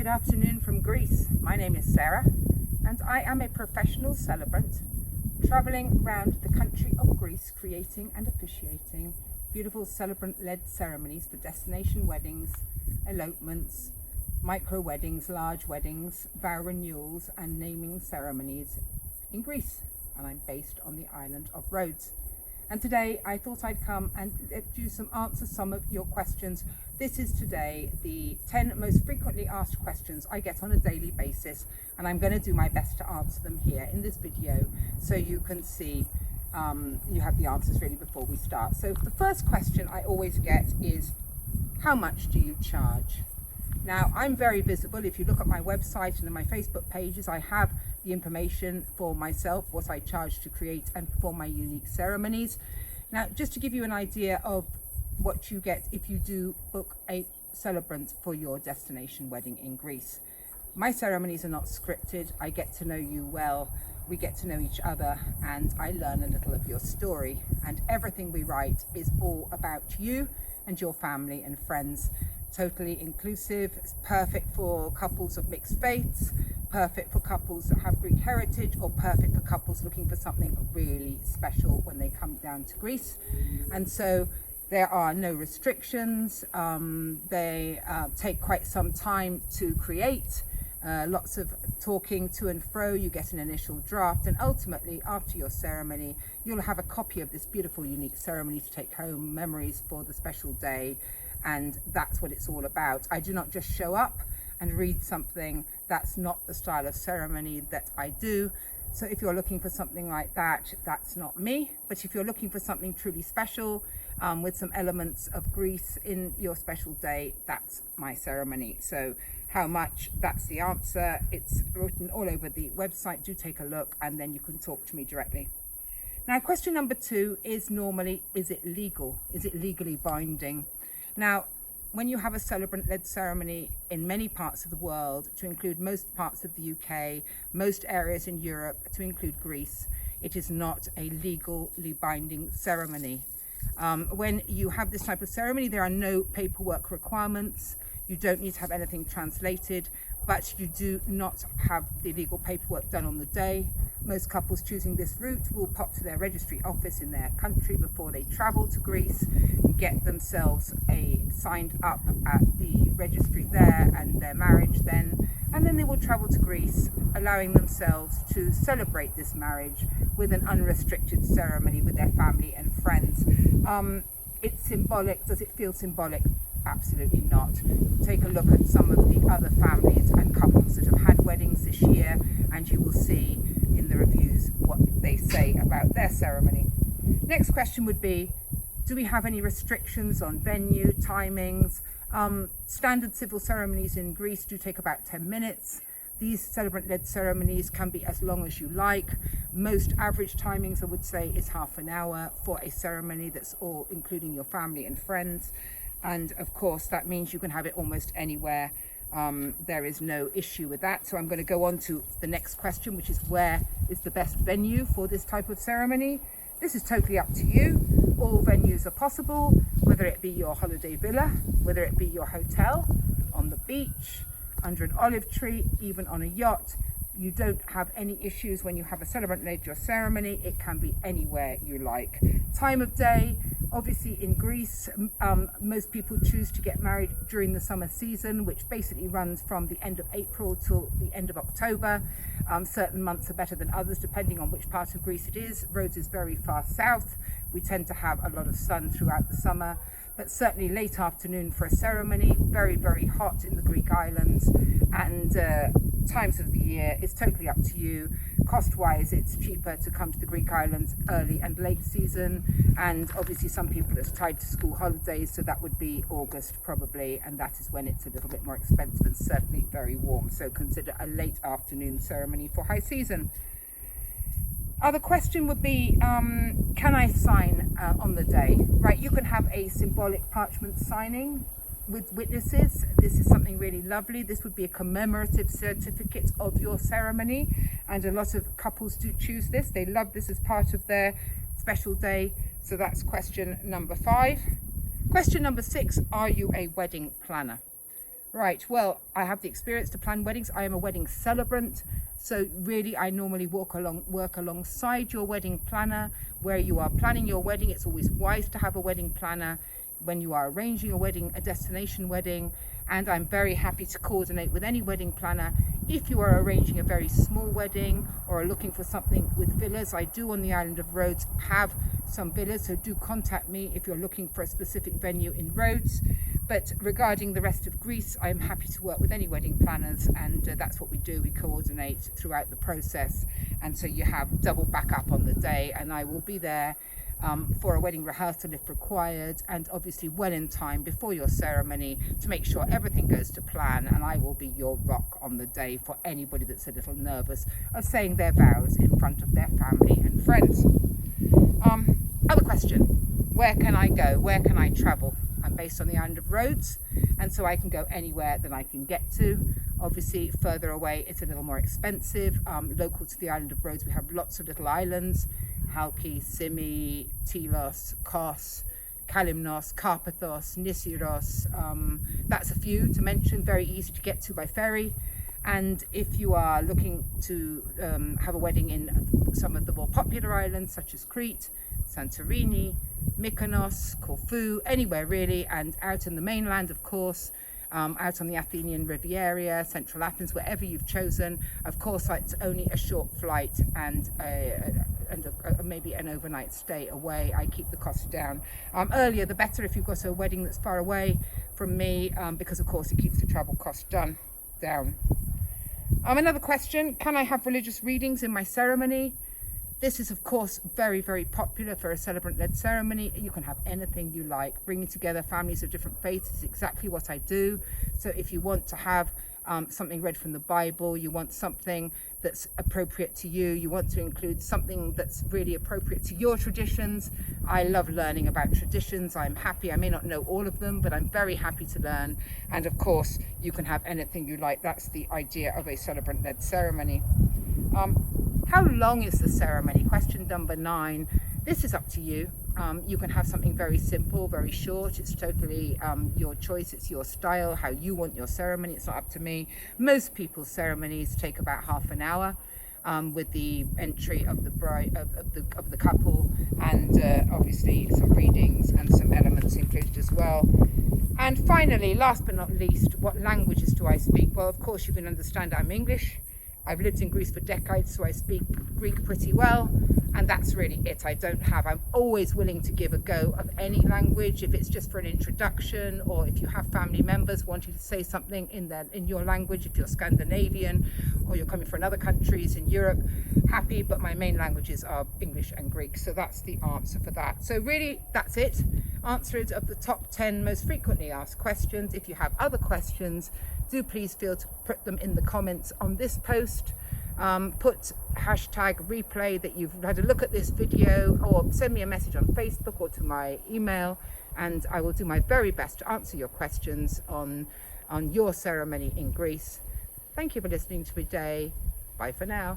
afternoon from Greece. My name is Sarah and I am a professional celebrant travelling around the country of Greece creating and officiating beautiful celebrant-led ceremonies for destination weddings, elopements, micro weddings, large weddings, vow renewals and naming ceremonies in Greece. And I'm based on the island of Rhodes. And today I thought I'd come and let you answer some of your questions. This is today the 10 most frequently asked questions I get on a daily basis, and I'm going to do my best to answer them here in this video so you can see you have the answers really before we start. So the first question I always get is, how much do you charge? Now, I'm very visible. If you look at my website and in my Facebook pages, I have the information for myself, what I charge to create and perform my unique ceremonies. Now, just to give you an idea of what you get if you do book a celebrant for your destination wedding in Greece. My ceremonies are not scripted. I get to know you well. We get to know each other and I learn a little of your story. And everything we write is all about you and your family and friends. Totally inclusive. It's perfect for couples of mixed faiths, perfect for couples that have Greek heritage, or perfect for couples looking for something really special when they come down to Greece. And so there are no restrictions. They take quite some time to create, lots of talking to and fro. You get an initial draft, and ultimately after your ceremony you'll have a copy of this beautiful unique ceremony to take home, memories for the special day. And that's what it's all about. I do not just show up and read something. That's not the style of ceremony that I do. So if you're looking for something like that, that's not me. But if you're looking for something truly special, with some elements of Greece in your special day, that's my ceremony. So how much? That's the answer. It's written all over the website. Do take a look and then you can talk to me directly. Now, question number 2 is normally, is it legal? Is it legally binding? Now, when you have a celebrant-led ceremony in many parts of the world, to include most parts of the UK, most areas in Europe, to include Greece, it is not a legally binding ceremony. When you have this type of ceremony, there are no paperwork requirements. You don't need to have anything translated, but you do not have the legal paperwork done on the day. Most couples choosing this route will pop to their registry office in their country before they travel to Greece, get themselves signed up at the registry there and their marriage then, and then they will travel to Greece, allowing themselves to celebrate this marriage with an unrestricted ceremony with their family and friends. It's symbolic. Does it feel symbolic? Absolutely not. Take a look at some of the other families and couples that have had weddings this year, and you will see in the reviews what they say about their ceremony. Next question would be, do we have any restrictions on venue, timings? Standard civil ceremonies in Greece do take about 10 minutes. These celebrant-led ceremonies can be as long as you like. Most average timings, I would say, is half an hour for a ceremony that's all including your family and friends. And of course, that means you can have it almost anywhere. There is no issue with that. So I'm going to go on to the next question, which is, where is the best venue for this type of ceremony? This is totally up to you. All venues are possible, whether it be your holiday villa, whether it be your hotel, on the beach, under an olive tree, even on a yacht. You don't have any issues when you have a celebrant-led your ceremony. It can be anywhere you like. Time of day, obviously in Greece, most people choose to get married during the summer season, which basically runs from the end of April till the end of October. Certain months are better than others, depending on which part of Greece it is. Rhodes is very far south. We tend to have a lot of sun throughout the summer, but certainly late afternoon for a ceremony, very, very hot in the Greek islands. And times of the year is totally up to you. Cost-wise, it's cheaper to come to the Greek islands early and late season, and obviously some people are tied to school holidays, so that would be August probably, and that is when it's a little bit more expensive and certainly very warm. So consider a late afternoon ceremony for high season. Other question would be, can I sign on the day? Right, you can have a symbolic parchment signing with witnesses. This is something really lovely. This would be a commemorative certificate of your ceremony, and a lot of couples do choose this. They love this as part of their special day. So that's question number 5. Question number 6, are you a wedding planner? Right, well, I have the experience to plan weddings. I am a wedding celebrant, so really I normally work alongside your wedding planner. Where you are planning your wedding, it's always wise to have a wedding planner when you are arranging a wedding, a destination wedding, and I'm very happy to coordinate with any wedding planner. If you are arranging a very small wedding or are looking for something with villas, I do on the island of Rhodes have some villas, so do contact me if you're looking for a specific venue in Rhodes. But regarding the rest of Greece, I'm happy to work with any wedding planners, and that's what we do. We coordinate throughout the process, and so you have double backup on the day, and I will be there for a wedding rehearsal if required, and obviously well in time before your ceremony to make sure everything goes to plan. And I will be your rock on the day for anybody that's a little nervous of saying their vows in front of their family and friends. Other question, where can I go? Where can I travel? I'm based on the island of Rhodes, and so I can go anywhere that I can get to. Obviously further away it's a little more expensive. Local to the island of Rhodes we have lots of little islands: Halki, Simi, Tilos, Kos, Kalimnos, Karpathos, Nisiros. That's a few to mention, very easy to get to by ferry. And if you are looking to have a wedding in some of the more popular islands such as Crete, Santorini, Mykonos, Corfu, anywhere really, and out in the mainland of course, out on the Athenian Riviera, central Athens, wherever you've chosen. Of course it's only a short flight and maybe an overnight stay away. I keep the cost down. Earlier the better if you've got a wedding that's far away from me, because of course it keeps the travel cost down. Another question, can I have religious readings in my ceremony? This is of course very, very popular for a celebrant-led ceremony. You can have anything you like. Bringing together families of different faiths is exactly what I do. So if you want to have something read from the Bible, you want something that's appropriate to you, you want to include something that's really appropriate to your traditions. I love learning about traditions. I'm happy, I may not know all of them, but I'm very happy to learn. And of course, you can have anything you like. That's the idea of a celebrant-led ceremony. How long is the ceremony? Question number 9. This is up to you. You can have something very simple, very short. It's totally your choice. It's your style, how you want your ceremony. It's not up to me. Most people's ceremonies take about half an hour, with the entry of the bride, of the couple, and obviously some readings and some elements included as well. And finally, last but not least, what languages do I speak? Well, of course you can understand I'm English. I've lived in Greece for decades, so I speak Greek pretty well, and that's really it. I'm always willing to give a go of any language, if it's just for an introduction, or if you have family members wanting to say something in your language, if you're Scandinavian, or you're coming from other countries in Europe, happy, but my main languages are English and Greek, so that's the answer for that. So really, that's it. Answered of the top 10 most frequently asked questions. If you have other questions, do please feel to put them in the comments on this post. Put hashtag replay that you've had a look at this video, or send me a message on Facebook or to my email, and I will do my very best to answer your questions on your ceremony in Greece. Thank you for listening to me today. Bye for now.